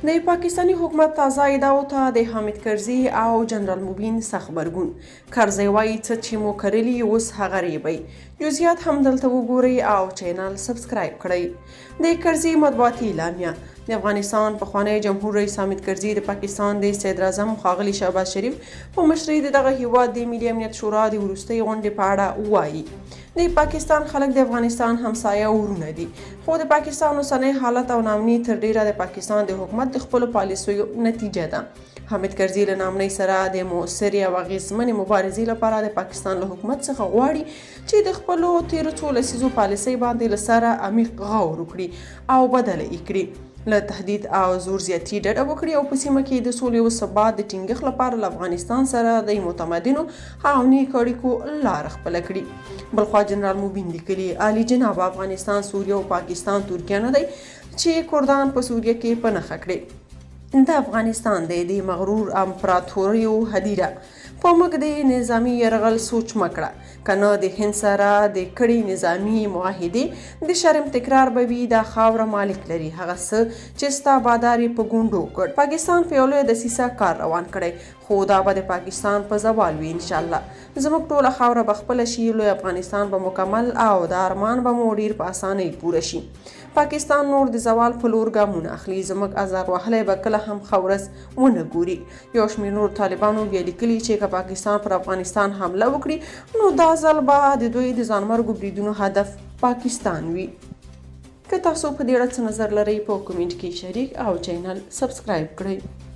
د پاکستانی حکومت تازه ادعاو ته د حامد کرزي او جنرال مبین سخت غبرګون. کرزي وایي څه چې مو کرلي اوس هغه ریبئ. جزئیات هم دلته وګورئ او چینل سبسکرایب کړئ. د کرزي مطبوعاتي اعلامیه: د افغانستان پخوانی جمهور رئیس حامد کرزي د پاکستان د صدر اعظم ښاغلي شهباز شریف په مشرۍ د دغه هیواد د ملي امنیت شورا د وروستۍ غونډې په اړه وایي. د پاکستان خلک د افغانستان همسایه ورونه دي، خو د پاکستان اوسنی حالت او ناامني تر ډیره د پاکستان د حکومت د خپلو پالیسیو نتیجه ده. حامد کرزي له ناامنۍ سره د مؤثرې او اغیزمنې مبارزې لپاره د پاکستان له حکومت څخه غواړي چې د خپلو تیرو څو لسیزو پالیسۍ باندې له سره عمیق غور وکړي او بدله یې کړي، له تهدید او زور زیاتي ډډه وکړي او په سیمه کې د سولې او ثبات د ټینګښت لپاره له افغانستان سره د متمدنو او نیک اړیکو لاره خپله کړي. بلخوا جنرال مبین لیکلي: عالی جناب، افغانستان، سوریه او پاکستان ترکیه نه دی چې کردان په سوریه کې په نښه کړي. د افغانستان د مغرور امپراتوریو هدیره په موږ د نظامی یرغل سوچ مکړه، کنه د هند سره د کړي نظامی معاهدې د شرم تکرار به وي. دا خاوره مالک لري، هغه څه چې ستا باداري په ګونډو کړ. پاکستان په یو لویه دسیسه کار روان کړی، خو دا به د پاکستان په زوال وي انشاءالله. زموږ ټوله خاوره به خپله شي، لوی افغانستان به مکمل او د ارمان به مو ډیر په اسانۍ پوره شي. پاکستان نور د زوال په لور ګامونه اخلي، زموږ ازار وهلی به کله هم ښه ورځ ونه ګوري. یو شمېر نور طالبانو بیا لیکلي چې که پاکستان پر افغانستان حمله وکړي نو دا ځل به د دوی د ځانمرګو بریدونو هدف پاکستان وي. که تاسو په دې اړه څه نظر لرئ په کومنټ کې شریک او چینل سبسکرایب کړئ.